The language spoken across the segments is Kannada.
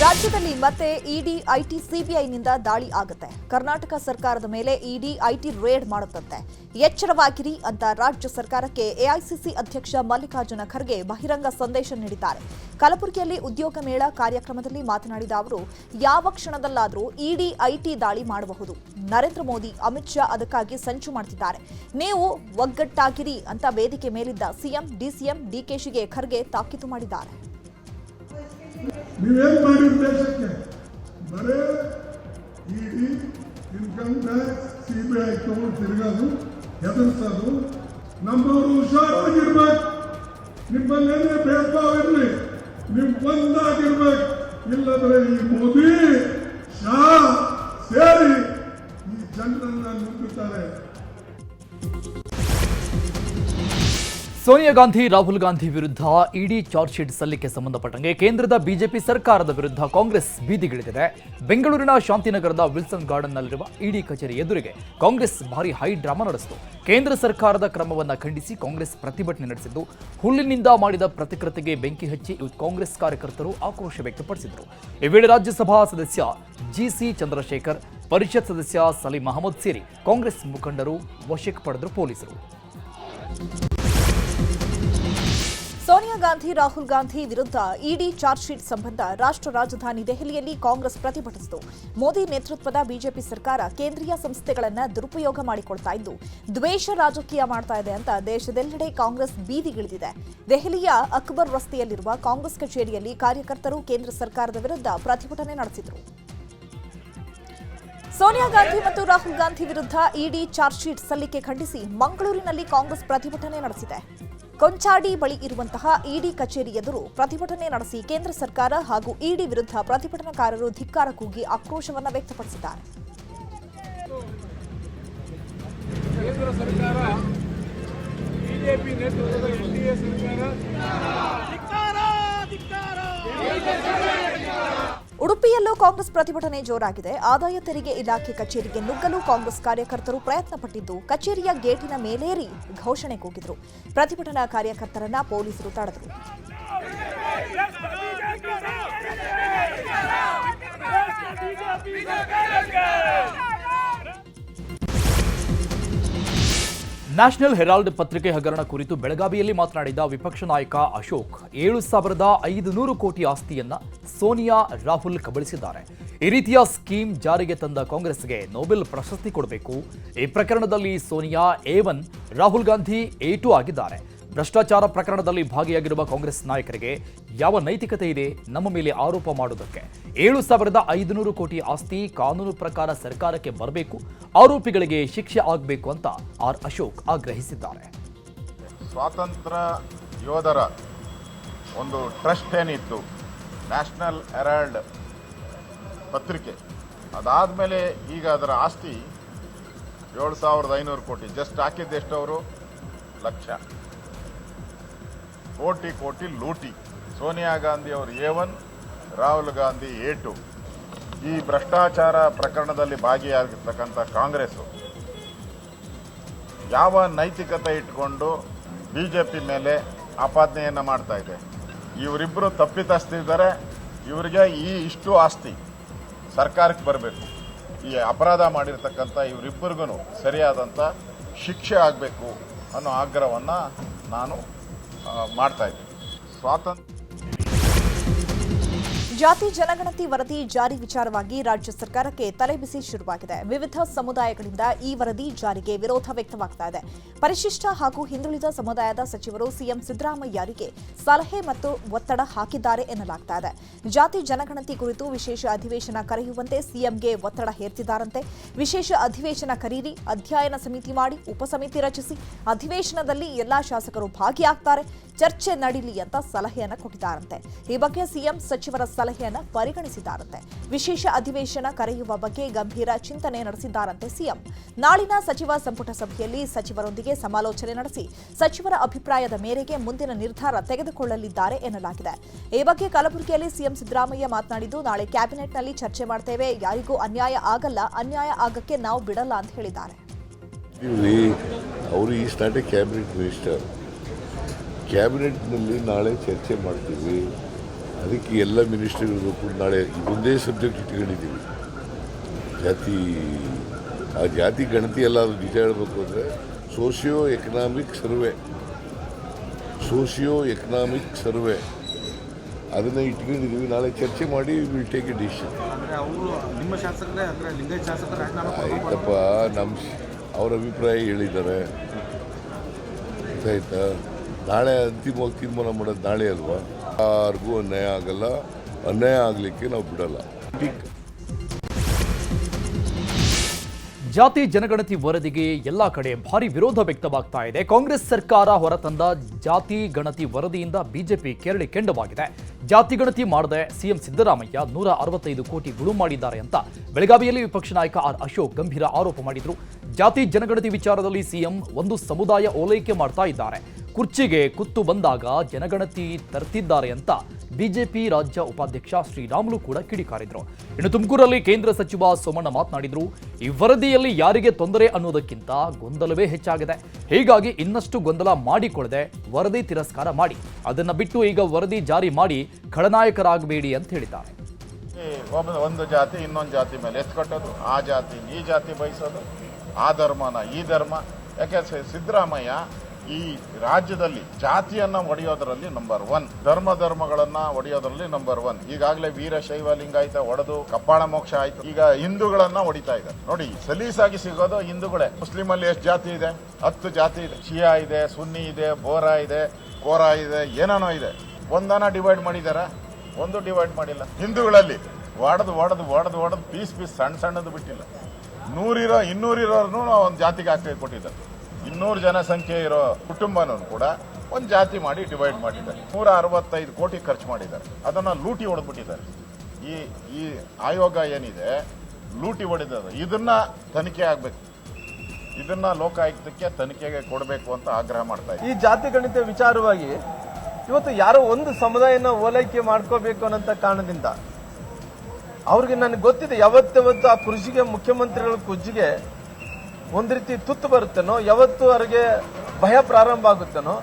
ರಾಜ್ಯದಲ್ಲಿ ಮತ್ತೆ ಇಡಿ ಐಟಿ ಸಿಬಿಐನಿಂದ ದಾಳಿ ಆಗುತ್ತೆ. ಕರ್ನಾಟಕ ಸರ್ಕಾರದ ಮೇಲೆ ಇಡಿ ಐಟಿ ರೇಡ್ ಮಾಡುತ್ತಂತೆ. ಎಚ್ಚರವಾಗಿರಿ ಅಂತ ರಾಜ್ಯ ಸರ್ಕಾರಕ್ಕೆ ಎಐಸಿಸಿ ಅಧ್ಯಕ್ಷ ಮಲ್ಲಿಕಾರ್ಜುನ ಖರ್ಗೆ ಬಹಿರಂಗ ಸಂದೇಶ ನೀಡಿದ್ದಾರೆ. ಕಲಬುರಗಿಯಲ್ಲಿ ಉದ್ಯೋಗ ಮೇಳ ಕಾರ್ಯಕ್ರಮದಲ್ಲಿ ಮಾತನಾಡಿದ ಅವರು, ಯಾವ ಕ್ಷಣದಲ್ಲಾದರೂ ಇಡಿ ಐಟಿ ದಾಳಿ ಮಾಡಬಹುದು. ನರೇಂದ್ರ ಮೋದಿ, ಅಮಿತ್ ಶಾ ಅದಕ್ಕಾಗಿ ಸಂಚು ಮಾಡುತ್ತಿದ್ದಾರೆ. ನೀವು ಒಗ್ಗಟ್ಟಾಗಿರಿ ಅಂತ ವೇದಿಕೆ ಮೇಲಿದ್ದ ಸಿಎಂ, ಡಿಸಿಎಂ, ಡಿಕೆಶಿಗೆ ಖರ್ಗೆ ತಾಕೀತು ಮಾಡಿದ್ದಾರೆ. ನೀವೇನ್ ಮಾಡಿದ ದೇಶಕ್ಕೆ ಬರೇ ಇಡಿ ಇನ್ಕಮ್ ಟ್ಯಾಕ್ಸ್ ಸಿಬಿಐ ತಗೊಂಡು ತಿರುಗೋದು, ಹೆದರ್ಸೋದು. ನಮ್ಮವರು ಹುಷಾರಾಗಿರ್ಬೇಕು. ನಿಮ್ಮಲ್ಲಿ ಏನೇ ಭೇದ ಭಾವ ಇರಲಿ, ನೀವು ಒಂದಾಗಿರ್ಬೇಕು. ಇಲ್ಲದ್ರೆ ಈ ಮೋದಿ ಶಾ ಸೇರಿ ಈ ಜನರನ್ನ ನುಗ್ಗುತ್ತಾರೆ. ಸೋನಿಯಾ ಗಾಂಧಿ, ರಾಹುಲ್ ಗಾಂಧಿ ವಿರುದ್ಧ ಇಡಿ ಚಾರ್ಜ್ ಶೀಟ್ ಸಲ್ಲಿಕೆ ಸಂಬಂಧಪಟ್ಟಂಗೆ ಕೇಂದ್ರದ ಬಿಜೆಪಿ ಸರ್ಕಾರದ ವಿರುದ್ಧ ಕಾಂಗ್ರೆಸ್ ಬೀದಿಗಿಳಿದಿದೆ. ಬೆಂಗಳೂರಿನ ಶಾಂತಿನಗರದ ವಿಲ್ಸನ್ ಗಾರ್ಡನ್ನಲ್ಲಿರುವ ಇಡಿ ಕಚೇರಿ ಎದುರಿಗೆ ಕಾಂಗ್ರೆಸ್ ಭಾರಿ ಹೈ ಡ್ರಾಮಾ ನಡೆಸಿತು. ಕೇಂದ್ರ ಸರ್ಕಾರದ ಕ್ರಮವನ್ನು ಖಂಡಿಸಿ ಕಾಂಗ್ರೆಸ್ ಪ್ರತಿಭಟನೆ ನಡೆಸಿದ್ದು, ಹುಲ್ಲಿನಿಂದ ಮಾಡಿದ ಪ್ರತಿಕೃತಿಗೆ ಬೆಂಕಿ ಹಚ್ಚಿ ಕಾಂಗ್ರೆಸ್ ಕಾರ್ಯಕರ್ತರು ಆಕ್ರೋಶ ವ್ಯಕ್ತಪಡಿಸಿದರು. ಈ ವೇಳೆ ರಾಜ್ಯಸಭಾ ಸದಸ್ಯ ಜಿಸಿ ಚಂದ್ರಶೇಖರ್, ಪರಿಷತ್ ಸದಸ್ಯ ಸಲೀಂ ಅಹಮದ್ ಸೇರಿ ಕಾಂಗ್ರೆಸ್ ಮುಖಂಡರು ವಶಕ್ಕೆ ಪಡೆದರು ಪೊಲೀಸರು. ಸೋನಿಯಾ ಗಾಂಧಿ, ರಾಹುಲ್ ಗಾಂಧಿ ವಿರುದ್ಧ ಇಡಿ ಚಾರ್ಜ್ ಶೀಟ್ ಸಂಬಂಧ ರಾಷ್ಟ್ರ ರಾಜಧಾನಿ ದೆಹಲಿಯಲ್ಲಿ ಕಾಂಗ್ರೆಸ್ ಪ್ರತಿಭಟಿಸಿತು. ಮೋದಿ ನೇತೃತ್ವದ ಬಿಜೆಪಿ ಸರ್ಕಾರ ಕೇಂದ್ರೀಯ ಸಂಸ್ಥೆಗಳನ್ನು ದುರುಪಯೋಗ ಮಾಡಿಕೊಳ್ತಾ ಇದ್ದು, ದ್ವೇಷ ರಾಜಕೀಯ ಮಾಡ್ತಾ ಇದೆ ಅಂತ ದೇಶದೆಲ್ಲೆಡೆ ಕಾಂಗ್ರೆಸ್ ಬೀದಿಗಿಳಿದಿದೆ. ದೆಹಲಿಯ ಅಕ್ಬರ್ ರಸ್ತೆಯಲ್ಲಿರುವ ಕಾಂಗ್ರೆಸ್ ಕಚೇರಿಯಲ್ಲಿ ಕಾರ್ಯಕರ್ತರು ಕೇಂದ್ರ ಸರ್ಕಾರದ ವಿರುದ್ಧ ಪ್ರತಿಭಟನೆ ನಡೆಸಿದರು. ಸೋನಿಯಾ ಗಾಂಧಿ ಮತ್ತು ರಾಹುಲ್ ಗಾಂಧಿ ವಿರುದ್ಧ ಇಡಿ ಚಾರ್ಜ್ ಶೀಟ್ ಸಲ್ಲಿಕೆ ಖಂಡಿಸಿ ಮಂಗಳೂರಿನಲ್ಲಿ ಕಾಂಗ್ರೆಸ್ ಪ್ರತಿಭಟನೆ ನಡೆಸಿದೆ. ಕೊಂಚಾಡಿ ಬಳಿ ಇರುವಂತಹ ಇಡಿ ಕಚೇರಿ ಎದುರು ಪ್ರತಿಭಟನೆ ನಡೆಸಿ ಕೇಂದ್ರ ಸರ್ಕಾರ ಹಾಗೂ ಇಡಿ ವಿರುದ್ಧ ಪ್ರತಿಭಟನಾಕಾರರು ಧಿಕ್ಕಾರ ಕೂಗಿ ಆಕ್ರೋಶವನ್ನು ವ್ಯಕ್ತಪಡಿಸಿದ್ದಾರೆ. ಕೇಂದ್ರ ಸರ್ಕಾರ, ಬಿಜೆಪಿ ನೇತೃತ್ವದ ಎನ್ಡಿಎ ಸರ್ಕಾರ ಉಡುಪಿಯಲ್ಲೂ ಕಾಂಗ್ರೆಸ್ ಪ್ರತಿಭಟನೆ ಜೋರಾಗಿದೆ. ಆದಾಯ ತೆರಿಗೆ ಇಲಾಖೆ ಕಚೇರಿಗೆ ನುಗ್ಗಲು ಕಾಂಗ್ರೆಸ್ ಕಾರ್ಯಕರ್ತರು ಪ್ರಯತ್ನ ಪಟ್ಟಿದ್ದು, ಕಚೇರಿಯ ಗೇಟಿನ ಮೇಲೇರಿ ಘೋಷಣೆ ಕೂಗಿದ್ರು. ಪ್ರತಿಭಟನಾ ಕಾರ್ಯಕರ್ತರನ್ನ ಪೊಲೀಸರು ತಡೆದರು. ನ್ಯಾಷನಲ್ ಹೆರಾಲ್ಡ್ ಪತ್ರಿಕೆ ಹಗರಣ ಕುರಿತು ಬೆಳಗಾವಿಯಲ್ಲಿ ಮಾತನಾಡಿದ ವಿಪಕ್ಷ ನಾಯಕ ಅಶೋಕ್, 7,500 ಕೋಟಿ ಆಸ್ತಿಯನ್ನ ಸೋನಿಯಾ, ರಾಹುಲ್ ಕಬಳಿಸಿದ್ದಾರೆ. ಈ ರೀತಿಯ ಸ್ಕೀಮ್ ಜಾರಿಗೆ ತಂದ ಕಾಂಗ್ರೆಸ್ಗೆ ನೊಬೆಲ್ ಪ್ರಶಸ್ತಿ ಕೊಡಬೇಕು. ಈ ಪ್ರಕರಣದಲ್ಲಿ ಸೋನಿಯಾ A1, ರಾಹುಲ್ ಗಾಂಧಿ A2 ಆಗಿದ್ದಾರೆ. ಭ್ರಷ್ಟಾಚಾರ ಪ್ರಕರಣದಲ್ಲಿ ಭಾಗಿಯಾಗಿರುವ ಕಾಂಗ್ರೆಸ್ ನಾಯಕರಿಗೆ ಯಾವ ನೈತಿಕತೆ ಇದೆ ನಮ್ಮ ಮೇಲೆ ಆರೋಪ ಮಾಡುವುದಕ್ಕೆ? 7,500 ಕೋಟಿ ಆಸ್ತಿ ಕಾನೂನು ಪ್ರಕಾರ ಸರ್ಕಾರಕ್ಕೆ ಬರಬೇಕು. ಆರೋಪಿಗಳಿಗೆ ಶಿಕ್ಷೆ ಆಗಬೇಕು ಅಂತ ಅಶೋಕ್ ಆಗ್ರಹಿಸಿದ್ದಾರೆ. ಸ್ವಾತಂತ್ರ್ಯ ಯೋಧರ ಒಂದು ಟ್ರಸ್ಟ್ ಏನಿತ್ತು, ನ್ಯಾಷನಲ್ ಹೆರಾಲ್ಡ್ ಪತ್ರಿಕೆ, ಅದಾದಮೇಲೆ ಈಗ ಅದರ ಆಸ್ತಿ 7,500 ಕೋಟಿ. ಜಸ್ಟ್ ಹಾಕಿದ್ದೆಷ್ಟು ಅವರು? ಲಕ್ಷ. ಕೋಟಿ ಲೂಟಿ. ಸೋನಿಯಾ ಗಾಂಧಿ ಅವರು A1, ರಾಹುಲ್ ಗಾಂಧಿ A2. ಈ ಭ್ರಷ್ಟಾಚಾರ ಪ್ರಕರಣದಲ್ಲಿ ಭಾಗಿಯಾಗಿರ್ತಕ್ಕಂಥ ಕಾಂಗ್ರೆಸ್ಸು ಯಾವ ನೈತಿಕತೆ ಇಟ್ಕೊಂಡು ಬಿಜೆಪಿ ಮೇಲೆ ಆಪಾದನೆಯನ್ನು ಮಾಡ್ತಾ ಇದೆ? ಇವರಿಬ್ಬರು ತಪ್ಪಿತಸ್ಥರಿದ್ದಾರೆ. ಇವರಿಗೆ ಇಷ್ಟು ಆಸ್ತಿ ಸರ್ಕಾರಕ್ಕೆ ಬರಬೇಕು. ಈ ಅಪರಾಧ ಮಾಡಿರ್ತಕ್ಕಂಥ ಇವರಿಬ್ಬರಿಗೂ ಸರಿಯಾದಂಥ ಶಿಕ್ಷೆ ಆಗಬೇಕು ಅನ್ನೋ ಆಗ್ರಹವನ್ನು ನಾನು ಮಾಡ್ತಾ ಇದ್ದೀನಿ. ಜಾತಿ ಜನಗಣತಿ ವರದಿ ಜಾರಿ ವಿಚಾರವಾಗಿ ರಾಜ್ಯ ಸರ್ಕಾರಕ್ಕೆ ತಲೆಬಿಸಿ ಶುರುವಾಗಿದೆ. ವಿವಿಧ ಸಮುದಾಯಗಳಿಂದ ಈ ವರದಿ ಜಾರಿಗೆ ವಿರೋಧ ವ್ಯಕ್ತವಾಗ್ತಾ ಇದೆ. ಪರಿಶಿಷ್ಟ ಹಾಗೂ ಹಿಂದುಳಿದ ಸಮುದಾಯದ ಸಚಿವರು ಸಿಎಂ ಸಿದ್ದರಾಮಯ್ಯರಿಗೆ ಸಲಹೆ ಮತ್ತು ಒತ್ತಡ ಹಾಕಿದ್ದಾರೆ ಎನ್ನಲಾಗ್ತಾ ಇದೆ. ಜಾತಿ ಜನಗಣತಿ ಕುರಿತು ವಿಶೇಷ ಅಧಿವೇಶನ ಕರೆಯುವಂತೆ ಸಿಎಂಗೆ ಒತ್ತಡ ಹೇರ್ತಿದ್ದಾರಂತೆ. ವಿಶೇಷ ಅಧಿವೇಶನ ಕರೀರಿ, ಅಧ್ಯಯನ ಸಮಿತಿ ಮಾಡಿ, ಉಪಸಮಿತಿ ರಚಿಸಿ, ಅಧಿವೇಶನದಲ್ಲಿ ಎಲ್ಲಾ ಶಾಸಕರು ಭಾಗಿಯಾಗ್ತಾರೆ, ಚರ್ಚೆ ನಡೀಲಿ ಅಂತ ಸಲಹೆಯನ್ನು ಕೊಟ್ಟಿದ್ದಾರಂತೆ. ಈ ಬಗ್ಗೆ ಸಿಎಂ ಸಚಿವರ ಸಲಹೆಯನ್ನು ಪರಿಗಣಿಸಿದ್ದಾರಂತೆ. ವಿಶೇಷ ಅಧಿವೇಶನ ಕರೆಯುವ ಬಗ್ಗೆ ಗಂಭೀರ ಚಿಂತನೆ ನಡೆಸಿದ್ದಾರಂತೆ ಸಿಎಂ. ನಾಳಿನ ಸಚಿವ ಸಂಪುಟ ಸಭೆಯಲ್ಲಿ ಸಚಿವರೊಂದಿಗೆ ಸಮಾಲೋಚನೆ ನಡೆಸಿ ಸಚಿವರ ಅಭಿಪ್ರಾಯದ ಮೇರೆಗೆ ಮುಂದಿನ ನಿರ್ಧಾರ ತೆಗೆದುಕೊಳ್ಳಲಿದ್ದಾರೆ ಎನ್ನಲಾಗಿದೆ. ಈ ಬಗ್ಗೆ ಕಲಬುರಗಿಯಲ್ಲಿ ಸಿಎಂ ಸಿದ್ದರಾಮಯ್ಯ ಮಾತನಾಡಿದ್ದು, ನಾಳೆ ಕ್ಯಾಬಿನೆಟ್ನಲ್ಲಿ ಚರ್ಚೆ ಮಾಡ್ತೇವೆ, ಯಾರಿಗೂ ಅನ್ಯಾಯ ಆಗಲ್ಲ, ಅನ್ಯಾಯ ಆಗಕ್ಕೆ ನಾವು ಬಿಡಲ್ಲ ಅಂತ ಹೇಳಿದ್ದಾರೆ. ಕ್ಯಾಬಿನೆಟ್ನಲ್ಲಿ ನಾಳೆ ಚರ್ಚೆ ಮಾಡ್ತೀವಿ. ಅದಕ್ಕೆ ಎಲ್ಲ ಮಿನಿಸ್ಟ್ರಿಗಳಿಗೂ ಕೂಡ ನಾಳೆ ಇದೊಂದೇ ಸಬ್ಜೆಕ್ಟ್ ಇಟ್ಕೊಂಡಿದ್ದೀವಿ. ಆ ಜಾತಿ ಗಣತಿ ಎಲ್ಲ ನಿಜ ಹೇಳಬೇಕು ಅಂದರೆ ಸೋಷಿಯೋ ಎಕನಾಮಿಕ್ ಸರ್ವೆ ಅದನ್ನು ಇಟ್ಕೊಂಡಿದ್ದೀವಿ. ನಾಳೆ ಚರ್ಚೆ ಮಾಡಿ ವಿಲ್ ಟೇಕ್ ಎ ಡಿಸಿಷನ್. ಆಯ್ತಪ್ಪ, ಅವ್ರ ಅಭಿಪ್ರಾಯ ಹೇಳಿದ್ದಾರೆ, ಗೊತ್ತಾಯ್ತಾ? ನಾಳೆ ಅಂತಿಮವಾಗಿ ತೀರ್ಮಾನ ಮಾಡೋದು ನಾಳೆ ಅಲ್ವಾ? ಯಾರಿಗೂ ಅನ್ಯಾಯ ಆಗಲ್ಲ, ಅನ್ಯಾಯ ಆಗಲಿಕ್ಕೆ ನಾವು ಬಿಡಲ್ಲ. ಜಾತಿ ಜನಗಣತಿ ವರದಿಗೆ ಎಲ್ಲಾ ಕಡೆ ಭಾರಿ ವಿರೋಧ ವ್ಯಕ್ತವಾಗ್ತಾ ಇದೆ. ಕಾಂಗ್ರೆಸ್ ಸರ್ಕಾರ ಹೊರತಂದ ಜಾತಿ ಗಣತಿ ವರದಿಯಿಂದ ಬಿಜೆಪಿ ಕೆರಳಿ ಕೆಂಡವಾಗಿದೆ. ಜಾತಿ ಗಣತಿ ಮಾಡದೆ ಸಿಎಂ ಸಿದ್ದರಾಮಯ್ಯ 165 ಕೋಟಿ ಗುಳು ಮಾಡಿದ್ದಾರೆ ಅಂತ ಬೆಳಗಾವಿಯಲ್ಲಿ ವಿಪಕ್ಷ ನಾಯಕ ಆರ್ ಅಶೋಕ್ ಗಂಭೀರ ಆರೋಪ ಮಾಡಿದ್ರು. ಜಾತಿ ಜನಗಣತಿ ವಿಚಾರದಲ್ಲಿ ಸಿಎಂ ಒಂದು ಸಮುದಾಯ ಓಲೈಕೆ ಮಾಡ್ತಾ ಇದ್ದಾರೆ. ಕುರ್ಚಿಗೆ ಕುತ್ತು ಬಂದಾಗ ಜನಗಣತಿ ತರ್ತಿದ್ದಾರೆ ಅಂತ ಬಿಜೆಪಿ ರಾಜ್ಯ ಉಪಾಧ್ಯಕ್ಷ ಶ್ರೀರಾಮುಲು ಕೂಡ ಕಿಡಿಕಾರಿದ್ರು. ಇನ್ನು ತುಮಕೂರಲ್ಲಿ ಕೇಂದ್ರ ಸಚಿವ ಸೋಮಣ್ಣ ಮಾತನಾಡಿದ್ರು, ಈ ವರದಿಯಲ್ಲಿ ಯಾರಿಗೆ ತೊಂದರೆ ಅನ್ನೋದಕ್ಕಿಂತ ಗೊಂದಲವೇ ಹೆಚ್ಚಾಗಿದೆ. ಹೀಗಾಗಿ ಇನ್ನಷ್ಟು ಗೊಂದಲ ಮಾಡಿಕೊಳ್ಳದೆ ವರದಿ ತಿರಸ್ಕಾರ ಮಾಡಿ, ಅದನ್ನ ಬಿಟ್ಟು ಈಗ ವರದಿ ಜಾರಿ ಮಾಡಿ ಖಳನಾಯಕರಾಗಬೇಡಿ ಅಂತ ಹೇಳಿದ್ದಾರೆ. ಒಂದು ಜಾತಿ ಇನ್ನೊಂದು ಜಾತಿ ಮೇಲೆ ಎತ್ಕಟ್ಟೋದು, ಆ ಜಾತಿ ಈ ಜಾತಿ ಬಯಸೋದು, ಆ ಧರ್ಮನ ಈ ಧರ್ಮ. ಯಾಕೆ ಸಿದ್ದರಾಮಯ್ಯ ಈ ರಾಜ್ಯದಲ್ಲಿ ಜಾತಿಯನ್ನ ಒಡೆಯೋದರಲ್ಲಿ ನಂಬರ್ 1, ಧರ್ಮಗಳನ್ನ ಒಡೆಯೋದ್ರಲ್ಲಿ ನಂಬರ್ 1. ಈಗಾಗಲೇ ವೀರಶೈವ ಲಿಂಗಾಯತ ಒಡೆದು ಕಪ್ಪಾಳ ಮೋಕ್ಷ ಆಯ್ತು. ಈಗ ಹಿಂದೂಗಳನ್ನ ಹೊಡಿತಾ ಇದ್ದಾರೆ. ನೋಡಿ, ಸಲೀಸಾಗಿ ಸಿಗೋದು ಹಿಂದೂಗಳೇ. ಮುಸ್ಲಿಂ ಅಲ್ಲಿ ಎಷ್ಟು ಜಾತಿ ಇದೆ? 10 ಜಾತಿ ಇದೆ. ಶಿಯಾ ಇದೆ, ಸುನ್ನಿ ಇದೆ, ಬೋರಾ ಇದೆ, ಕೋರಾ ಇದೆ, ಏನೇನೋ ಇದೆ. ಒಂದನ್ನ ಡಿವೈಡ್ ಮಾಡಿದಾರ? ಒಂದು ಡಿವೈಡ್ ಮಾಡಿಲ್ಲ. ಹಿಂದೂಗಳಲ್ಲಿ ಒಡೆದು ಪೀಸ್ ಸಣ್ಣದು ಬಿಟ್ಟಿಲ್ಲ. 200 ಇರೋರ್ನು ಒಂದು ಜಾತಿಗೆ ಹಾಕಿ ಕೊಟ್ಟಿದ್ದಾರೆ. 200 ಜನಸಂಖ್ಯೆ ಇರೋ ಕುಟುಂಬನೂ ಕೂಡ ಒಂದು ಜಾತಿ ಮಾಡಿ ಡಿವೈಡ್ ಮಾಡಿದ್ದಾರೆ. 165 ಕೋಟಿ ಖರ್ಚು ಮಾಡಿದ್ದಾರೆ. ಅದನ್ನ ಲೂಟಿ ಹೊಡೆದ್ಬಿಟ್ಟಿದ್ದಾರೆ. ಈ ಆಯೋಗ ಏನಿದೆ ಲೂಟಿ ಹೊಡೆದದು. ಇದನ್ನ ತನಿಖೆ ಆಗ್ಬೇಕು. ಇದನ್ನ ಲೋಕಾಯುಕ್ತಕ್ಕೆ ತನಿಖೆಗೆ ಕೊಡಬೇಕು ಅಂತ ಆಗ್ರಹ ಮಾಡ್ತಾ ಇದ್ದಾರೆ. ಈ ಜಾತಿ ಗಣಿತ ವಿಚಾರವಾಗಿ ಇವತ್ತು ಯಾರೋ ಒಂದು ಸಮುದಾಯನ ಓಲೈಕೆ ಮಾಡ್ಕೋಬೇಕು ಅನ್ನೋ ಕಾರಣದಿಂದ ಅವ್ರಿಗೆ ನನಗೆ ಗೊತ್ತಿದೆ, ಯಾವತ್ತು ಆ ಕುರ್ಜಿಗೆ, ಮುಖ್ಯಮಂತ್ರಿಗಳ ಕುರ್ಜಿಗೆ ಒಂದು ರೀತಿ ತುತ್ತು ಬರುತ್ತೇನೋ, ಯಾವತ್ತು ಅವ್ರಿಗೆ ಭಯ ಪ್ರಾರಂಭ ಆಗುತ್ತೇನೋ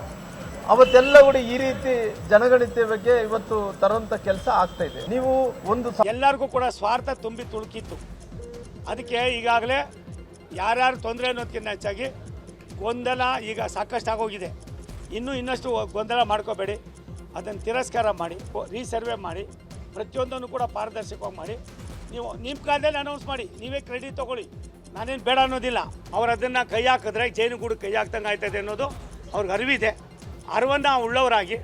ಅವತ್ತೆಲ್ಲ ಕೂಡ ಈ ರೀತಿ ಜನಗಣತಿ ಬಗ್ಗೆ ಇವತ್ತು ತರುವಂತ ಕೆಲಸ ಆಗ್ತಾ ಇದೆ. ನೀವು ಒಂದು ಎಲ್ಲರಿಗೂ ಕೂಡ ಸ್ವಾರ್ಥ ತುಂಬಿ ತುಳುಕಿತ್ತು. ಅದಕ್ಕೆ ಈಗಾಗಲೇ ಯಾರ್ಯಾರು ತೊಂದರೆ ಅನ್ನೋದಕ್ಕಿಂತ ಹೆಚ್ಚಾಗಿ ಗೊಂದಲ ಈಗ ಸಾಕಷ್ಟು ಆಗೋಗಿದೆ. ಇನ್ನಷ್ಟು ಗೊಂದಲ ಮಾಡ್ಕೋಬೇಡಿ. ಅದನ್ನು ತಿರಸ್ಕಾರ ಮಾಡಿ, ರೀಸರ್ವೆ ಮಾಡಿ, ಪ್ರತಿಯೊಂದನ್ನು ಕೂಡ ಪಾರದರ್ಶಕವಾಗಿ ಮಾಡಿ. ನೀವು ನಿಮ್ಮ ಕಾಲದಲ್ಲಿ ಅನೌನ್ಸ್ ಮಾಡಿ, ನೀವೇ ಕ್ರೆಡಿಟ್ ತೊಗೊಳ್ಳಿ. ನಾನೇನು ಬೇಡ ಅನ್ನೋದಿಲ್ಲ. ಅವ್ರು ಅದನ್ನು ಕೈ ಹಾಕಿದ್ರೆ ಜೈನುಗೂಡು ಕೈ ಹಾಕ್ದಂಗೆ ಆಯ್ತದೆ ಅನ್ನೋದು ಅವ್ರಿಗೆ ಅರಿವಿದೆ. ಅರಿವನ್ನು ಉಳ್ಳವರಾಗಿ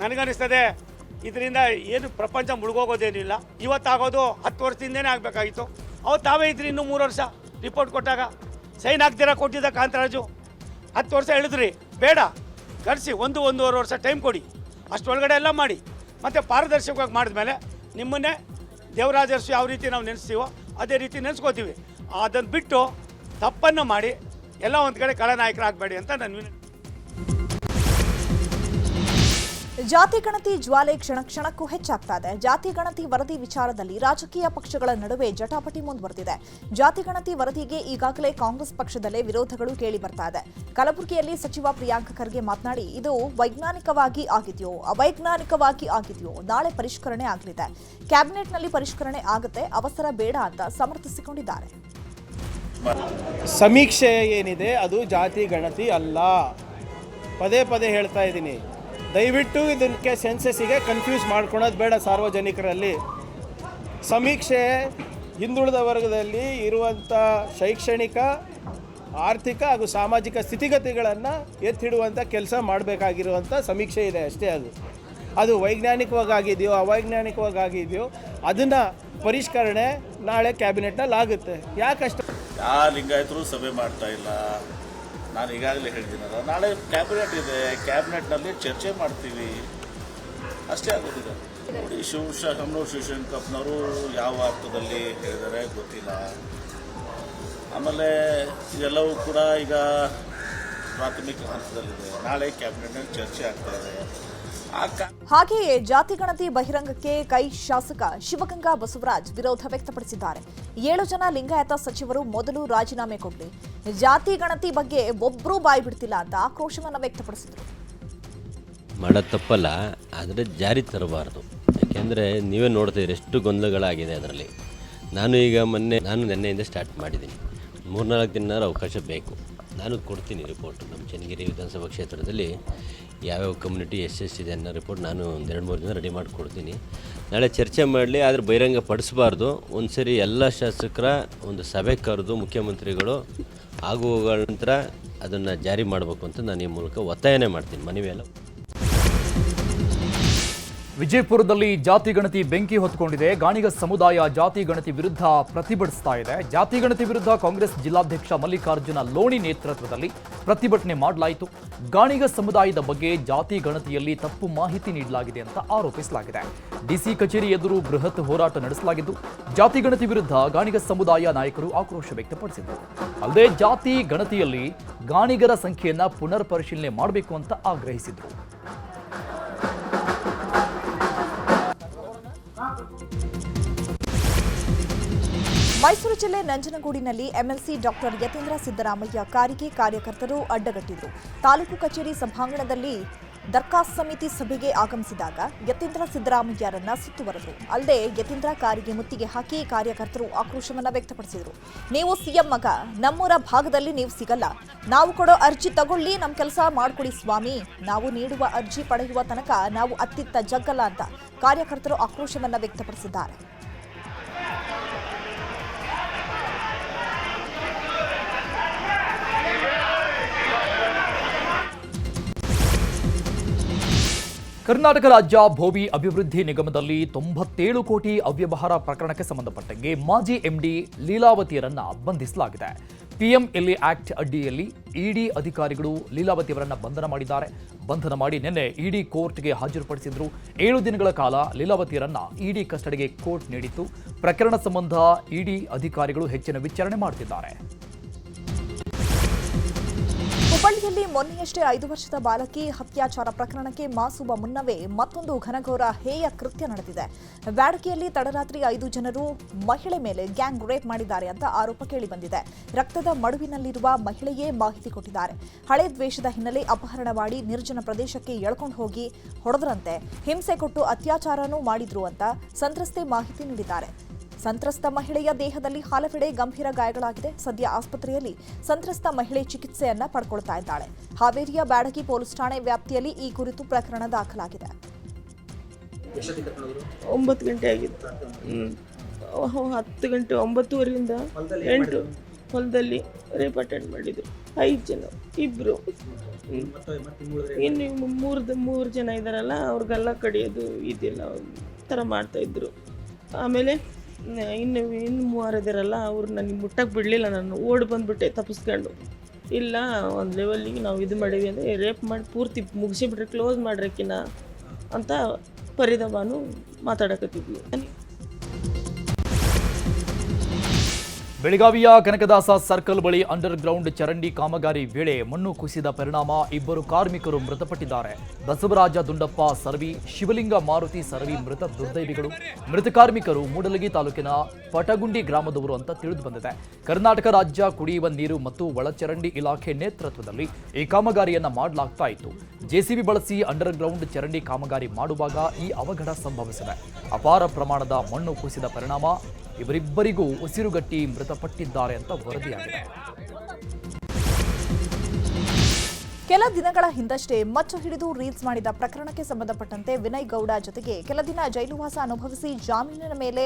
ನನಗನ್ನಿಸ್ತದೆ ಇದರಿಂದ ಏನು ಪ್ರಪಂಚ ಮುಳುಗೋಗೋದೇನಿಲ್ಲ. ಇವತ್ತಾಗೋದು 10 ವರ್ಷದಿಂದನೇ ಆಗಬೇಕಾಗಿತ್ತು. ಅವತ್ತು ತಾವೇ ಇದ್ರಿ. ಇನ್ನೂ 3 ವರ್ಷ ರಿಪೋರ್ಟ್ ಕೊಟ್ಟಾಗ ಸೈನ್ ಹಾಕ್ದಿರ ಕೊಟ್ಟಿದ್ದ ಕಾಂತರಾಜು 10 ವರ್ಷ ಹೇಳಿದ್ರಿ. ಬೇಡ, ಕರೆಸಿ 1-1.5 ವರ್ಷ ಟೈಮ್ ಕೊಡಿ. ಅಷ್ಟೊಳಗಡೆ ಎಲ್ಲ ಮಾಡಿ. ಮತ್ತು ಪಾರದರ್ಶಕವಾಗಿ ಮಾಡಿದ್ಮೇಲೆ ನಿಮ್ಮನ್ನೇ ದೇವರಾಜರ್ಸು ಯಾವ ರೀತಿ ನಾವು ನೆನೆಸ್ತೀವೋ ಅದೇ ರೀತಿ ನೆನೆಸ್ಕೋತೀವಿ. ಅದನ್ನು ಬಿಟ್ಟು ತಪ್ಪನ್ನು ಮಾಡಿ ಎಲ್ಲ ಒಂದು ಕಡೆ ಖಳನಾಯಕರಾಗಬೇಡಿ ಅಂತ ನಾನು ವಿನಂತಿ. ಜಾತಿ ಗಣತಿ ಜ್ವಾಲೆ ಕ್ಷಣಕ್ಕೂ ಹೆಚ್ಚಾಗ್ತಾ ಇದೆ. ಜಾತಿ ಗಣತಿ ವರದಿ ವಿಚಾರದಲ್ಲಿ ರಾಜಕೀಯ ಪಕ್ಷಗಳ ನಡುವೆ ಜಟಾಪಟಿ ಮುಂದುವರೆದಿದೆ. ಜಾತಿ ಗಣತಿ ವರದಿಗೆ ಈಗಾಗಲೇ ಕಾಂಗ್ರೆಸ್ ಪಕ್ಷದಲ್ಲೇ ವಿರೋಧಗಳು ಕೇಳಿ ಬರ್ತಾ ಇದೆ. ಕಲಬುರಗಿಯಲ್ಲಿ ಸಚಿವ ಪ್ರಿಯಾಂಕ್ ಖರ್ಗೆ ಮಾತನಾಡಿ, ಇದು ವೈಜ್ಞಾನಿಕವಾಗಿ ಆಗಿದೆಯೋ ಅವೈಜ್ಞಾನಿಕವಾಗಿ ಆಗಿದೆಯೋ ನಾಳೆ ಪರಿಷ್ಕರಣೆ ಆಗಲಿದೆ. ಕ್ಯಾಬಿನೆಟ್ನಲ್ಲಿ ಪರಿಷ್ಕರಣೆ ಆಗುತ್ತೆ, ಅವಸರ ಬೇಡ ಅಂತ ಸಮರ್ಥಿಸಿಕೊಂಡಿದ್ದಾರೆ. ಸಮೀಕ್ಷೆ ಏನಿದೆ ಅದು ಜಾತಿ ಗಣತಿ ಅಲ್ಲ. ಪದೇ ಹೇಳ್ತಾ ಇದ್ದೀನಿ, ದಯವಿಟ್ಟು ಇದಕ್ಕೆ ಸೆನ್ಸಸ್ಸಿಗೆ ಕನ್ಫ್ಯೂಸ್ ಮಾಡ್ಕೊಳೋದು ಬೇಡ ಸಾರ್ವಜನಿಕರಲ್ಲಿ. ಸಮೀಕ್ಷೆ ಹಿಂದುಳಿದ ವರ್ಗದಲ್ಲಿ ಇರುವಂಥ ಶೈಕ್ಷಣಿಕ, ಆರ್ಥಿಕ ಹಾಗೂ ಸಾಮಾಜಿಕ ಸ್ಥಿತಿಗತಿಗಳನ್ನು ಎತ್ತಿಡುವಂಥ ಕೆಲಸ ಮಾಡಬೇಕಾಗಿರುವಂಥ ಸಮೀಕ್ಷೆ ಇದೆ ಅಷ್ಟೇ. ಅದು ವೈಜ್ಞಾನಿಕವಾಗಿದೆಯೋ ಅವೈಜ್ಞಾನಿಕವಾಗಿದೆಯೋ ಅದನ್ನು ಪರಿಷ್ಕರಣೆ ನಾಳೆ ಕ್ಯಾಬಿನೆಟ್ನಲ್ಲಿ ಆಗುತ್ತೆ. ಯಾಕಷ್ಟು ಯಾವ ಲಿಂಗಾಯತರು ಸಭೆ ಮಾಡ್ತಾ ಇಲ್ಲ. ನಾನು ಈಗಾಗಲೇ ಹೇಳಿದ್ದೀನಲ್ಲ, ನಾಳೆ ಕ್ಯಾಬಿನೆಟ್ ಇದೆ, ಕ್ಯಾಬಿನೆಟ್ನಲ್ಲಿ ಚರ್ಚೆ ಮಾಡ್ತೀವಿ, ಅಷ್ಟೇ ಆಗೋದಿದೆ. ನೋಡಿ, ಶಿವಶಂಕರಪ್ಪನವರು ಯಾವ ಅರ್ಥದಲ್ಲಿ ಹೇಳಿದರೆ ಗೊತ್ತಿಲ್ಲ. ಆಮೇಲೆ ಇದೆಲ್ಲವೂ ಕೂಡ ಈಗ ಪ್ರಾಥಮಿಕ ಹಂತದಲ್ಲಿದೆ. ನಾಳೆ ಕ್ಯಾಬಿನೆಟ್ನಲ್ಲಿ ಚರ್ಚೆ ಆಗ್ತಾ ಇದೆ. ಹಾಗೆಯೇ ಜಾತಿ ಗಣತಿ ಬಹಿರಂಗಕ್ಕೆ ಕೈ ಶಾಸಕ ಶಿವಗಂಗಾ ಬಸವರಾಜ್ ವಿರೋಧ ವ್ಯಕ್ತಪಡಿಸಿದ್ದಾರೆ. 7 ಜನ ಲಿಂಗಾಯತ ಸಚಿವರು ಮೊದಲು ರಾಜೀನಾಮೆ ಕೊಡಲಿ, ಜಾತಿ ಗಣತಿ ಬಗ್ಗೆ ಒಬ್ಬರೂ ಬಾಯಿ ಬಿಡ್ತಿಲ್ಲ ಅಂತ ಆಕ್ರೋಶವನ್ನು ವ್ಯಕ್ತಪಡಿಸಿದರು. ಮಾಡೋದು ತಪ್ಪಲ್ಲ, ಆದರೆ ಜಾರಿ ತರಬಾರ್ದು. ಯಾಕೆ ಯಾಕೆಂದರೆ ನೀವೇ ನೋಡ್ತೀರಿ ಎಷ್ಟು ಗೊಂದಲಗಳಾಗಿದೆ ಅದರಲ್ಲಿ. ನಾನು ನೆನ್ನೆಯಿಂದ ಸ್ಟಾರ್ಟ್ ಮಾಡಿದ್ದೀನಿ. 3-4 ದಿನ ಅವಕಾಶ ಬೇಕು. ನಾನು ಕೊಡ್ತೀನಿ ರಿಪೋರ್ಟ್. ನಮ್ಮ ಚನ್ನಗಿರಿ ವಿಧಾನಸಭಾ ಕ್ಷೇತ್ರದಲ್ಲಿ ಯಾವ್ಯಾವ ಕಮ್ಯುನಿಟಿ ಎಷ್ಟೆಷ್ಟಿದೆ ಅನ್ನೋ ರಿಪೋರ್ಟ್ ನಾನು 2-3 ದಿನ ರೆಡಿ ಮಾಡಿಕೊಡ್ತೀನಿ. ನಾಳೆ ಚರ್ಚೆ ಮಾಡಲಿ, ಆದರೆ ಬಹಿರಂಗ ಪಡಿಸಬಾರ್ದು. ಒಂದು ಸರಿ ಎಲ್ಲ ಶಾಸಕರ ಒಂದು ಸಭೆ ಕರೆದು ಮುಖ್ಯಮಂತ್ರಿಗಳು ಆಗುವುಗಳ ನಂತರ ಅದನ್ನು ಜಾರಿ ಮಾಡಬೇಕು ಅಂತ ನಾನು ಈ ಮೂಲಕ ಒತ್ತಾಯನೇ ಮಾಡ್ತೀನಿ, ಮನವಿಯಲ್ಲ. ವಿಜಯಪುರದಲ್ಲಿ ಜಾತಿ ಗಣತಿ ಬೆಂಕಿ ಹೊತ್ತುಕೊಂಡಿದೆ. ಗಾಣಿಗ ಸಮುದಾಯ ಜಾತಿ ಗಣತಿ ವಿರುದ್ಧ ಪ್ರತಿಭಟಿಸ್ತಾ ಇದೆ. ಜಾತಿ ಗಣತಿ ವಿರುದ್ಧ ಕಾಂಗ್ರೆಸ್ ಜಿಲ್ಲಾಧ್ಯಕ್ಷ ಮಲ್ಲಿಕಾರ್ಜುನ ಲೋಣಿ ನೇತೃತ್ವದಲ್ಲಿ ಪ್ರತಿಭಟನೆ ಮಾಡಲಾಯಿತು. ಗಾಣಿಗ ಸಮುದಾಯದ ಬಗ್ಗೆ ಜಾತಿ ಗಣತಿಯಲ್ಲಿ ತಪ್ಪು ಮಾಹಿತಿ ನೀಡಲಾಗಿದೆ ಅಂತ ಆರೋಪಿಸಲಾಗಿದೆ. ಡಿಸಿ ಕಚೇರಿ ಎದುರು ಬೃಹತ್ ಹೋರಾಟ ನಡೆಸಲಾಗಿದ್ದು, ಜಾತಿ ಗಣತಿ ವಿರುದ್ಧ ಗಾಣಿಗ ಸಮುದಾಯ ನಾಯಕರು ಆಕ್ರೋಶ ವ್ಯಕ್ತಪಡಿಸಿದರು. ಅಲ್ಲದೆ ಜಾತಿ ಗಣತಿಯಲ್ಲಿ ಗಾಣಿಗರ ಸಂಖ್ಯೆಯನ್ನ ಪುನರ್ ಪರಿಶೀಲನೆ ಮಾಡಬೇಕು ಅಂತ ಆಗ್ರಹಿಸಿದರು. ಮೈಸೂರು ಜಿಲ್ಲೆ ನಂಜನಗೂಡಿನಲ್ಲಿ ಎಂಎಲ್ಸಿ ಡಾಕ್ಟರ್ ಯತೀಂದ್ರ ಸಿದ್ದರಾಮಯ್ಯ ಕಾರಿಗೆ ಕಾರ್ಯಕರ್ತರು ಅಡ್ಡಗಟ್ಟಿದ್ರು. ತಾಲೂಕು ಕಚೇರಿ ಸಭಾಂಗಣದಲ್ಲಿ ದರ್ಖಾಸ್ ಸಮಿತಿ ಸಭೆಗೆ ಆಗಮಿಸಿದಾಗ ಯತೀಂದ್ರ ಸಿದ್ದರಾಮಯ್ಯರನ್ನ ಸುತ್ತುವರೆದರು. ಅಲ್ಲದೆ ಯತೀಂದ್ರ ಕಾರಿಗೆ ಮುತ್ತಿಗೆ ಹಾಕಿ ಕಾರ್ಯಕರ್ತರು ಆಕ್ರೋಶವನ್ನ ವ್ಯಕ್ತಪಡಿಸಿದರು. ನೀವು ಸಿಎಂ ಮಗ, ನಮ್ಮೂರ ಭಾಗದಲ್ಲಿ ನೀವು ಸಿಗಲ್ಲ, ನಾವು ಕೊಡೋ ಅರ್ಜಿ ತಗೊಳ್ಳಿ, ನಮ್ಮ ಕೆಲಸ ಮಾಡ್ಕೊಡಿ ಸ್ವಾಮಿ, ನಾವು ನೀಡುವ ಅರ್ಜಿ ಪಡೆಯುವ ತನಕ ನಾವು ಅತ್ತಿತ್ತ ಜಗ್ಗಲ್ಲ ಅಂತ ಕಾರ್ಯಕರ್ತರು ಆಕ್ರೋಶವನ್ನ ವ್ಯಕ್ತಪಡಿಸಿದ್ದಾರೆ. ಕರ್ನಾಟಕ ರಾಜ್ಯ ಭೋವಿ ಅಭಿವೃದ್ಧಿ ನಿಗಮದಲ್ಲಿ 97 ಕೋಟಿ ಅವ್ಯವಹಾರ ಪ್ರಕರಣಕ್ಕೆ ಸಂಬಂಧಪಟ್ಟಂಗೆ ಮಾಜಿ ಎಂಡಿ ಲೀಲಾವತಿಯರನ್ನ ಬಂಧಿಸಲಾಗಿದೆ. ಪಿಎಂಎಲ್ಎ ಆಕ್ಟ್ ಅಡಿಯಲ್ಲಿ ಇಡಿ ಅಧಿಕಾರಿಗಳು ಲೀಲಾವತಿಯವರನ್ನ ಬಂಧನ ಮಾಡಿದ್ದಾರೆ. ಬಂಧನ ಮಾಡಿ ನಿನ್ನೆ ಇಡಿ ಕೋರ್ಟ್ಗೆ ಹಾಜರುಪಡಿಸಿದ್ರು. 7 ದಿನಗಳ ಕಾಲ ಲೀಲಾವತಿಯರನ್ನ ಇಡಿ ಕಸ್ಟಡಿಗೆ ಕೋರ್ಟ್ ನೀಡಿತ್ತು. ಪ್ರಕರಣ ಸಂಬಂಧ ಇಡಿ ಅಧಿಕಾರಿಗಳು ಹೆಚ್ಚಿನ ವಿಚಾರಣೆ ಮಾಡುತ್ತಿದ್ದಾರೆ. ಹುಬ್ಬಳ್ಳಿಯಲ್ಲಿ ಮೊನ್ನೆಯಷ್ಟೇ 5 ವರ್ಷದ ಬಾಲಕಿ ಹತ್ಯಾಚಾರ ಪ್ರಕರಣಕ್ಕೆ ಮಾಸುವ ಮುನ್ನವೇ ಮತ್ತೊಂದು ಘನಘೋರ ಹೇಯ ಕೃತ್ಯ ನಡೆದಿದೆ. ಬ್ಯಾಡಗಿಯಲ್ಲಿ ತಡರಾತ್ರಿ 5 ಜನರು ಮಹಿಳೆ ಮೇಲೆ ಗ್ಯಾಂಗ್ ರೇಪ್ ಮಾಡಿದ್ದಾರೆ ಅಂತ ಆರೋಪ ಕೇಳಿಬಂದಿದೆ. ರಕ್ತದ ಮಡುವಿನಲ್ಲಿರುವ ಮಹಿಳೆಯೇ ಮಾಹಿತಿ ಕೊಟ್ಟಿದ್ದಾರೆ. ಹಳೆ ದ್ವೇಷದ ಹಿನ್ನೆಲೆ ಅಪಹರಣ ಮಾಡಿ ನಿರ್ಜನ ಪ್ರದೇಶಕ್ಕೆ ಎಳ್ಕೊಂಡು ಹೋಗಿ ಹೊಡೆದ್ರಂತೆ, ಹಿಂಸೆ ಕೊಟ್ಟು ಅತ್ಯಾಚಾರನೂ ಮಾಡಿದ್ರು ಅಂತ ಸಂತ್ರಸ್ತೆ ಮಾಹಿತಿ ನೀಡಿದ್ದಾರೆ. ಸಂತ್ರಸ್ತ ಮಹಿಳೆಯ ದೇಹದಲ್ಲಿ ಹಲವೆಡೆ ಗಂಭೀರ ಗಾಯಗಳಾಗಿದೆ. ಸದ್ಯ ಆಸ್ಪತ್ರೆಯಲ್ಲಿ ಸಂತ್ರಸ್ತ ಮಹಿಳೆ ಚಿಕಿತ್ಸೆಯನ್ನ ಪಡ್ಕೊಳ್ತಾ ಇದ್ದಾಳೆ. ಹಾವೇರಿಯ ಬ್ಯಾಡಗಿ ಪೊಲೀಸ್ ಠಾಣೆ ವ್ಯಾಪ್ತಿಯಲ್ಲಿ ಈ ಕುರಿತು ಪ್ರಕರಣ ದಾಖಲಾಗಿದೆ. 9 ಗಂಟೆ ಆಗಿತ್ತು. 10 ಗಂಟೆ 9:30ರಿಂದ 8 ಹೊಲದಲ್ಲಿ ರೇಪ್ ಅಟೆಂಡ್ ಮಾಡಿದ್ರು. 5 ಜನ, 2 ಇನ್ನು 3 ಜನ ಇದ್ದಾರಲ್ಲ, ಅವ್ರಿಗೆಲ್ಲ ಕಡಿಯೋದು ಇದೆಲ್ಲ ಥರ ಮಾಡ್ತಾಯಿದ್ರು. ಆಮೇಲೆ ಇನ್ನು 3 ಇದ್ದಾರಲ್ಲ, ಅವ್ರು ನನಗೆ ಮುಟ್ಟಕ್ಕೆ ಬಿಡಲಿಲ್ಲ. ನಾನು ಓಡಿ ಬಂದುಬಿಟ್ಟೆ ತಪ್ಪಿಸ್ಕೊಂಡು. ಇಲ್ಲ, ಒಂದು ಲೆವೆಲ್ಲಿಗೆ ನಾವು ಇದು ಮಾಡೀವಿ ಅಂದರೆ ರೇಪ್ ಮಾಡಿ ಪೂರ್ತಿ ಮುಗಿಸಿಬಿಟ್ರೆ ಕ್ಲೋಸ್ ಮಾಡ್ರಕ್ಕಿನ ಅಂತ ಪರಿದಬಾನು ಮಾತಾಡಕತ್ತಿದ್ವಿ. ಬೆಳಗಾವಿಯ ಕನಕದಾಸ ಸರ್ಕಲ್ ಬಳಿ ಅಂಡರ್ ಗ್ರೌಂಡ್ ಚರಂಡಿ ಕಾಮಗಾರಿ ವೇಳೆ ಮಣ್ಣು ಕುಸಿದ ಪರಿಣಾಮ 2 ಕಾರ್ಮಿಕರು ಮೃತಪಟ್ಟಿದ್ದಾರೆ. ಬಸವರಾಜ ದುಂಡಪ್ಪ ಸರ್ವಿ, ಶಿವಲಿಂಗ ಮಾರುತಿ ಸರ್ವಿ ಮೃತ ದುರ್ದೈವಿಗಳು. ಮೃತ ಕಾರ್ಮಿಕರು ಮೂಡಲಗಿ ತಾಲೂಕಿನ ಪಟಗುಂಡಿ ಗ್ರಾಮದವರು ಅಂತ ತಿಳಿದು ಬಂದಿದೆ. ಕರ್ನಾಟಕ ರಾಜ್ಯ ಕುಡಿಯುವ ನೀರು ಮತ್ತು ಒಳಚರಂಡಿ ಇಲಾಖೆ ನೇತೃತ್ವದಲ್ಲಿ ಈ ಕಾಮಗಾರಿಯನ್ನ ಮಾಡಲಾಗ್ತಾ ಇತ್ತು. ಜೆಸಿಬಿ ಬಳಸಿ ಅಂಡರ್ ಗ್ರೌಂಡ್ ಚರಂಡಿ ಕಾಮಗಾರಿ ಮಾಡುವಾಗ ಈ ಅವಘಡ ಸಂಭವಿಸಿದೆ. ಅಪಾರ ಪ್ರಮಾಣದ ಮಣ್ಣು ಕುಸಿದ ಪರಿಣಾಮ ಇವರಿಬ್ಬರಿಗೂ ಉಸಿರುಗಟ್ಟಿ ಮೃತಪಟ್ಟಿದ್ದಾರೆ ಅಂತ ವರದಿಯಾಗಿದೆ. ಕೆಲ ದಿನಗಳ ಹಿಂದಷ್ಟೇ ಮಚ್ಚು ಹಿಡಿದು ರೀಲ್ಸ್ ಮಾಡಿದ ಪ್ರಕರಣಕ್ಕೆ ಸಂಬಂಧಪಟ್ಟಂತೆ ವಿನಯ್ ಗೌಡ ಜೊತೆಗೆ ಕೆಲ ದಿನ ಜೈಲುವಾಸ ಅನುಭವಿಸಿ ಜಾಮೀನಿನ ಮೇಲೆ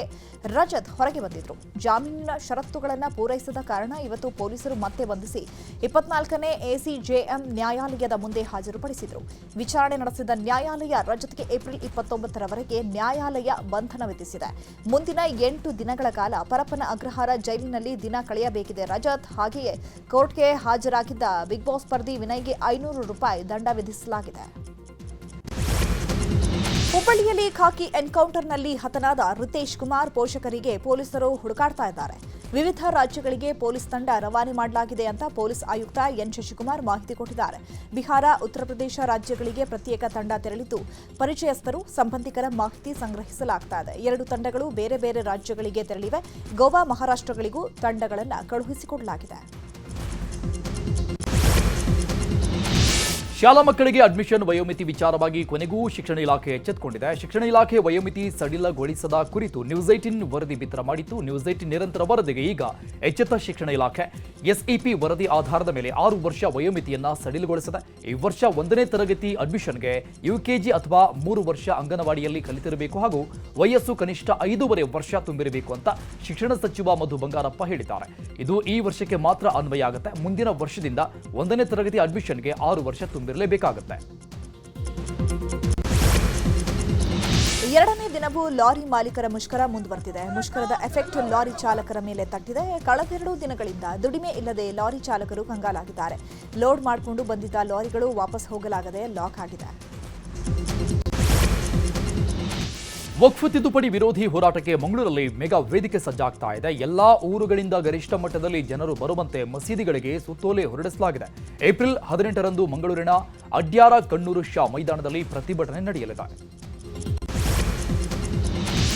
ರಜತ್ ಹೊರಗೆ ಬಂದಿದ್ರು. ಜಾಮೀನಿನ ಷರತ್ತುಗಳನ್ನು ಪೂರೈಸದ ಕಾರಣ ಇವತ್ತು ಪೊಲೀಸರು ಮತ್ತೆ ಬಂಧಿಸಿ 24ನೇ ಎಸಿಜೆಎಂ ನ್ಯಾಯಾಲಯದ ಮುಂದೆ ಹಾಜರುಪಡಿಸಿದ್ರು. ವಿಚಾರಣೆ ನಡೆಸಿದ ನ್ಯಾಯಾಲಯ ರಜತ್ಗೆ ಏಪ್ರಿಲ್ 29ರವರೆಗೆ ನ್ಯಾಯಾಲಯ ಬಂಧನ ವಿಧಿಸಿದೆ. ಮುಂದಿನ 8 ದಿನಗಳ ಕಾಲ ಪರಪ್ಪನ ಅಗ್ರಹಾರ ಜೈಲಿನಲ್ಲಿ ದಿನ ಕಳೆಯಬೇಕಿದೆ ರಜತ್. ಹಾಗೆಯೇ ಕೋರ್ಟ್ಗೆ ಹಾಜರಾಗಿದ್ದ ಬಿಗ್ ಬಾಸ್ ಸ್ಪರ್ಧಿ ವಿನಯ್ಗೆ 500 ರೂಪಾಯಿ ದಂಡ ವಿಧಿಸಲಾಗಿದೆ. ಹುಬ್ಬಳ್ಳಿಯಲ್ಲಿ ಖಾಕಿ ಎನ್ಕೌಂಟರ್ನಲ್ಲಿ ಹತನಾದ ರಿತೇಶ್ ಕುಮಾರ್ ಪೋಷಕರಿಗೆ ಪೊಲೀಸರು ಹುಡುಕಾಡ್ತಾ ಇದ್ದಾರೆ. ವಿವಿಧ ರಾಜ್ಯಗಳಿಗೆ ಪೊಲೀಸ್ ತಂಡ ರವಾನೆ ಮಾಡಲಾಗಿದೆ ಅಂತ ಪೊಲೀಸ್ ಆಯುಕ್ತ ಎನ್ ಶಶಿಕುಮಾರ್ ಮಾಹಿತಿ ಕೊಟ್ಟಿದ್ದಾರೆ. ಬಿಹಾರ, ಉತ್ತರ ಪ್ರದೇಶ ರಾಜ್ಯಗಳಿಗೆ ಪ್ರತ್ಯೇಕ ತಂಡ ತೆರಳಿದ್ದು ಪರಿಚಯಸ್ಥರು, ಸಂಬಂಧಿಕರ ಮಾಹಿತಿ ಸಂಗ್ರಹಿಸಲಾಗ್ತಾ ಇದೆ. 2 ತಂಡಗಳು ಬೇರೆ ಬೇರೆ ರಾಜ್ಯಗಳಿಗೆ ತೆರಳಿವೆ. ಗೋವಾ, ಮಹಾರಾಷ್ಟ್ರಗಳಿಗೂ ತಂಡಗಳನ್ನು ಕಳುಹಿಸಿಕೊಡಲಾಗಿದೆ. ಶಾಲಾ ಮಕ್ಕಳಿಗೆ ಅಡ್ಮಿಷನ್ ವಯೋಮಿತಿ ವಿಚಾರವಾಗಿ ಕೊನೆಗೂ ಶಿಕ್ಷಣ ಇಲಾಖೆ ಎಚ್ಚೆತ್ತುಕೊಂಡಿದೆ. ಶಿಕ್ಷಣ ಇಲಾಖೆ ವಯೋಮಿತಿ ಸಡಿಲಗೊಳಿಸದ ಕುರಿತು ನ್ಯೂಸ್ 18 ವರದಿ ಬಿತ್ತರ ಮಾಡಿತ್ತು. ನ್ಯೂಸ್ 18 ನಿರಂತರ ವರದಿಗೆ ಈಗ ಎಚ್ಚೆತ್ತ ಶಿಕ್ಷಣ ಇಲಾಖೆ ಎಸ್ಇಪಿ ವರದಿ ಆಧಾರದ ಮೇಲೆ 6 ವರ್ಷ ವಯೋಮಿತಿಯನ್ನ ಸಡಿಲಗೊಳಿಸಿದೆ. ಈ ವರ್ಷ 1ನೇ ತರಗತಿ ಅಡ್ಮಿಷನ್ಗೆ ಯುಕೆಜಿ ಅಥವಾ 3 ವರ್ಷ ಅಂಗನವಾಡಿಯಲ್ಲಿ ಕಲಿತಿರಬೇಕು ಹಾಗೂ ವಯಸ್ಸು ಕನಿಷ್ಠ 5.5 ವರ್ಷ ತುಂಬಿರಬೇಕು ಅಂತ ಶಿಕ್ಷಣ ಸಚಿವ ಮಧು ಬಂಗಾರಪ್ಪ ಹೇಳಿದ್ದಾರೆ. ಇದು ಈ ವರ್ಷಕ್ಕೆ ಮಾತ್ರ ಅನ್ವಯ ಆಗುತ್ತೆ. ಮುಂದಿನ ವರ್ಷದಿಂದ 1ನೇ ತರಗತಿ ಅಡ್ಮಿಷನ್ಗೆ 6 ವರ್ಷ ತುಂಬಿರಲೇಬೇಕಾಗುತ್ತೆ. 2ನೇ ದಿನವೂ ಲಾರಿ ಮಾಲೀಕರ ಮುಷ್ಕರ ಮುಂದುವರೆದಿದೆ. ಮುಷ್ಕರದ ಎಫೆಕ್ಟ್ ಲಾರಿ ಚಾಲಕರ ಮೇಲೆ ತಟ್ಟಿದೆ. ಕಳೆದೆರಡು ದಿನಗಳಿಂದ ದುಡಿಮೆ ಇಲ್ಲದೆ ಲಾರಿ ಚಾಲಕರು ಕಂಗಾಲಾಗಿದ್ದಾರೆ. ಲೋಡ್ ಮಾಡಿಕೊಂಡು ಬಂದಿದ್ದ ಲಾರಿಗಳು ವಾಪಸ್ ಹೋಗಲಾಗದೆ ಲಾಕ್ ಆಗಿದೆ. ವಕ್ಫ್ ತಿದ್ದುಪಡಿ ವಿರೋಧಿ ಹೋರಾಟಕ್ಕೆ ಮಂಗಳೂರಲ್ಲಿ ಮೆಗಾ ವೇದಿಕೆ ಸಜ್ಜಾಗ್ತಾ ಇದೆ. ಎಲ್ಲಾ ಊರುಗಳಿಂದ ಗರಿಷ್ಠ ಮಟ್ಟದಲ್ಲಿ ಜನರು ಬರುವಂತೆ ಮಸೀದಿಗಳಿಗೆ ಸುತ್ತೋಲೆ ಹೊರಡಿಸಲಾಗಿದೆ. ಏಪ್ರಿಲ್ 18ರಂದು ಮಂಗಳೂರಿನ ಅಡ್ಯಾರ ಕಣ್ಣೂರು ಶಾ ಮೈದಾನದಲ್ಲಿ ಪ್ರತಿಭಟನೆ ನಡೆಯಲಿದೆ.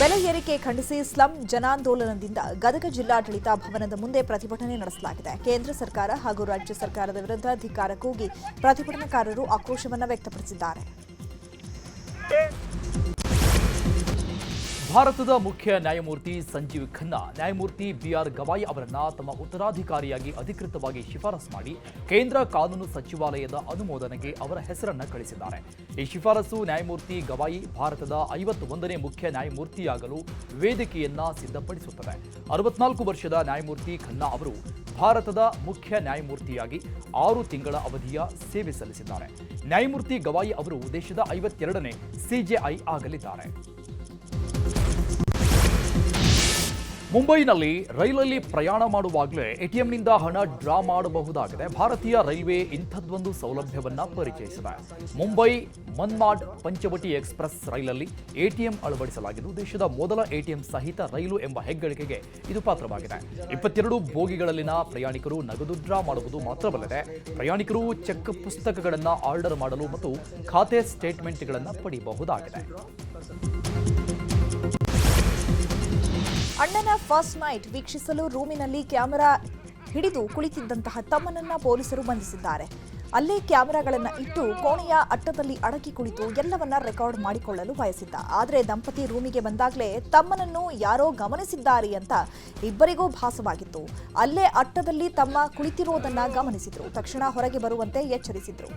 ಬೆಲೆ ಏರಿಕೆ ಖಂಡಿಸಿ ಸ್ಲಂ ಜನಾಂದೋಲನದಿಂದ ಗದಗ ಜಿಲ್ಲಾಡಳಿತ ಭವನದ ಮುಂದೆ ಪ್ರತಿಭಟನೆ ನಡೆಸಲಾಗಿದೆ. ಕೇಂದ್ರ ಸರ್ಕಾರ ಹಾಗೂ ರಾಜ್ಯ ಸರ್ಕಾರದ ವಿರುದ್ಧ ಧಿಕ್ಕಾರ ಕೂಗಿ ಪ್ರತಿಭಟನಾಕಾರರು ಆಕ್ರೋಶವನ್ನು ವ್ಯಕ್ತಪಡಿಸಿದ್ದಾರೆ. ಭಾರತದ ಮುಖ್ಯ ನ್ಯಾಯಮೂರ್ತಿ ಸಂಜೀವ್ ಖನ್ನಾ ನ್ಯಾಯಮೂರ್ತಿ ಬಿಆರ್ ಗವಾಯಿ ಅವರನ್ನ ತಮ್ಮ ಉತ್ತರಾಧಿಕಾರಿಯಾಗಿ ಅಧಿಕೃತವಾಗಿ ಶಿಫಾರಸು ಮಾಡಿ ಕೇಂದ್ರ ಕಾನೂನು ಸಚಿವಾಲಯದ ಅನುಮೋದನೆಗೆ ಅವರ ಹೆಸರನ್ನ ಕಳಿಸಿದ್ದಾರೆ. ಈ ಶಿಫಾರಸು ನ್ಯಾಯಮೂರ್ತಿ ಗವಾಯಿ ಭಾರತದ 51ನೇ ಮುಖ್ಯ ನ್ಯಾಯಮೂರ್ತಿಯಾಗಲು ವೇದಿಕೆಯನ್ನ ಸಿದ್ಧಪಡಿಸುತ್ತದೆ. 64 ವರ್ಷದ ನ್ಯಾಯಮೂರ್ತಿ ಖನ್ನಾ ಅವರು ಭಾರತದ ಮುಖ್ಯ ನ್ಯಾಯಮೂರ್ತಿಯಾಗಿ 6 ತಿಂಗಳ ಅವಧಿಯ ಸೇವೆ ಸಲ್ಲಿಸಿದ್ದಾರೆ. ನ್ಯಾಯಮೂರ್ತಿ ಗವಾಯಿ ಅವರು ದೇಶದ 52ನೇ ಸಿಜೆಐ ಆಗಲಿದ್ದಾರೆ. ಮುಂಬೈನಲ್ಲಿ ರೈಲಲ್ಲಿ ಪ್ರಯಾಣ ಮಾಡುವಾಗಲೇ ಎಟಿಎಂನಿಂದ ಹಣ ಡ್ರಾ ಮಾಡಬಹುದಾಗಿದೆ. ಭಾರತೀಯ ರೈಲ್ವೆ ಇಂಥದ್ದೊಂದು ಸೌಲಭ್ಯವನ್ನ ಪರಿಚಯಿಸಿದೆ. ಮುಂಬೈ ಮನ್ಮಾಡ್ ಪಂಚವಟಿ ಎಕ್ಸ್ಪ್ರೆಸ್ ರೈಲಲ್ಲಿ ಎಟಿಎಂ ಅಳವಡಿಸಲಾಗಿದ್ದು ದೇಶದ ಮೊದಲ ಎಟಿಎಂ ಸಹಿತ ರೈಲು ಎಂಬ ಹೆಗ್ಗಳಿಕೆಗೆ ಇದು ಪಾತ್ರವಾಗಿದೆ. 22 ಬೋಗಿಗಳಲ್ಲಿನ ಪ್ರಯಾಣಿಕರು ನಗದು ಡ್ರಾ ಮಾಡುವುದು ಮಾತ್ರವಲ್ಲದೆ ಪ್ರಯಾಣಿಕರು ಚೆಕ್ ಪುಸ್ತಕಗಳನ್ನು ಆರ್ಡರ್ ಮಾಡಲು ಮತ್ತು ಖಾತೆ ಸ್ಟೇಟ್ಮೆಂಟ್ಗಳನ್ನು ಪಡೆಯಬಹುದಾಗಿದೆ. ಅಣ್ಣನ ಫಸ್ಟ್ ನೈಟ್ ವೀಕ್ಷಿಸಲು ರೂಮಿನಲ್ಲಿ ಕ್ಯಾಮೆರಾ ಹಿಡಿದು ಕುಳಿತಿದ್ದಂತಹ ತಮ್ಮನನ್ನ ಪೊಲೀಸರು ಬಂಧಿಸಿದ್ದಾರೆ. ಅಲ್ಲೇ ಕ್ಯಾಮೆರಾಗಳನ್ನು ಇಟ್ಟು ಕೋಣೆಯ ಅಟ್ಟದಲ್ಲಿ ಅಡಗಿ ಕುಳಿತು ಎಲ್ಲವನ್ನ ರೆಕಾರ್ಡ್ ಮಾಡಿಕೊಳ್ಳಲು ಬಯಸಿದ್ದ. ಆದರೆ ದಂಪತಿ ರೂಮಿಗೆ ಬಂದಾಗಲೇ ತಮ್ಮನನ್ನು ಯಾರೋ ಗಮನಿಸಿದ್ದಾರೆ ಅಂತ ಇಬ್ಬರಿಗೂ ಭಾಸವಾಗಿತ್ತು. ಅಲ್ಲೇ ಅಟ್ಟದಲ್ಲಿ ತಮ್ಮ ಕುಳಿತಿರೋದನ್ನ ಗಮನಿಸಿದ್ರು. ತಕ್ಷಣ ಹೊರಗೆ ಬರುವಂತೆ ಎಚ್ಚರಿಸಿದ್ರು.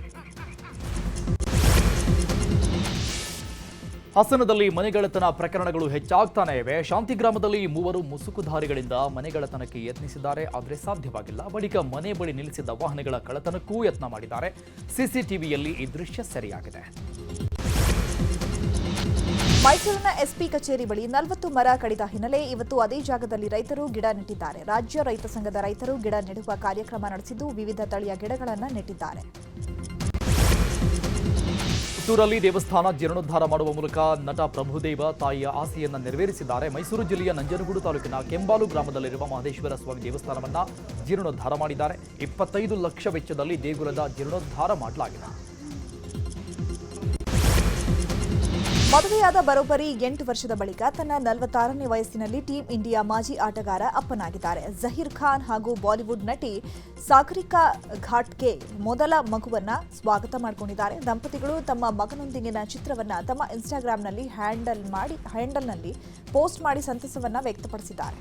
ಹಾಸನದಲ್ಲಿ ಮನೆಗಳ್ಳತನ ಪ್ರಕರಣಗಳು ಹೆಚ್ಚಾಗ್ತಾನೆ ಇವೆ. ಶಾಂತಿಗ್ರಾಮದಲ್ಲಿ 3 ಮುಸುಕುಧಾರಿಗಳಿಂದ ಮನೆಗಳ್ಳತನಕ್ಕೆ ಯತ್ನಿಸಿದ್ದಾರೆ, ಆದರೆ ಸಾಧ್ಯವಾಗಿಲ್ಲ. ಬಳಿಕ ಮನೆ ಬಳಿ ನಿಲ್ಲಿಸಿದ್ದ ವಾಹನಗಳ ಕಳ್ಳತನಕ್ಕೂ ಯತ್ನ ಮಾಡಿದ್ದಾರೆ. ಸಿಸಿಟಿವಿಯಲ್ಲಿ ಈ ದೃಶ್ಯ ಸೆರೆಯಾಗಿದೆ. ಮೈಸೂರಿನ ಎಸ್ಪಿ ಕಚೇರಿ ಬಳಿ 40 ಮರ ಕಡಿದ ಹಿನ್ನೆಲೆ ಇವತ್ತು ಅದೇ ಜಾಗದಲ್ಲಿ ರೈತರು ಗಿಡ ನೆಟ್ಟಿದ್ದಾರೆ. ರಾಜ್ಯ ರೈತ ಸಂಘದ ರೈತರು ಗಿಡ ನೆಡುವ ಕಾರ್ಯಕ್ರಮ ನಡೆಸಿದ್ದು ವಿವಿಧ ತಳಿಯ ಗಿಡಗಳನ್ನು ನೆಟ್ಟಿದ್ದಾರೆ. ಪುತ್ತೂರಲ್ಲಿ ದೇವಸ್ಥಾನ ಜೀರ್ಣೋದ್ಧಾರ ಮಾಡುವ ಮೂಲಕ ನಟ ಪ್ರಭುದೇವ ತಾಯಿಯ ಆಸೆಯನ್ನ ನೆರವೇರಿಸಿದ್ದಾರೆ. ಮೈಸೂರು ಜಿಲ್ಲೆಯ ನಂಜನಗೂಡು ತಾಲೂಕಿನ ಕೆಂಬಾಲು ಗ್ರಾಮದಲ್ಲಿರುವ ಮಹದೇಶ್ವರ ಸ್ವಾಮಿ ದೇವಸ್ಥಾನವನ್ನ ಜೀರ್ಣೋದ್ಧಾರ ಮಾಡಿದ್ದಾರೆ. 25 ಲಕ್ಷ ವೆಚ್ಚದಲ್ಲಿ ದೇಗುಲದ ಜೀರ್ಣೋದ್ಧಾರ ಮಾಡಲಾಗಿದೆ. ಮದುವೆಯಾದ ಬರೋಬ್ಬರಿ 8 ವರ್ಷದ ಬಳಿಕ ತನ್ನ 46ನೇ ವಯಸ್ಸಿನಲ್ಲಿ ಟೀಂ ಇಂಡಿಯಾ ಮಾಜಿ ಆಟಗಾರ ಅಪ್ಪನಾಗಿದ್ದಾರೆ. ಜಹೀರ್ ಖಾನ್ ಹಾಗೂ ಬಾಲಿವುಡ್ ನಟಿ ಸಾಗರಿಕಾ ಘಾಟ್ಗೆ ಮೊದಲ ಮಗುವನ್ನ ಸ್ವಾಗತ ಮಾಡಿಕೊಂಡಿದ್ದಾರೆ. ದಂಪತಿಗಳು ತಮ್ಮ ಮಗನೊಂದಿಗಿನ ಚಿತ್ರವನ್ನ ತಮ್ಮ ಇನ್ಸ್ಟಾಗ್ರಾಂನಲ್ಲಿ ಹ್ಯಾಂಡಲ್ನಲ್ಲಿ ಪೋಸ್ಟ್ ಮಾಡಿ ಸಂತಸವನ್ನ ವ್ಯಕ್ತಪಡಿಸಿದ್ದಾರೆ.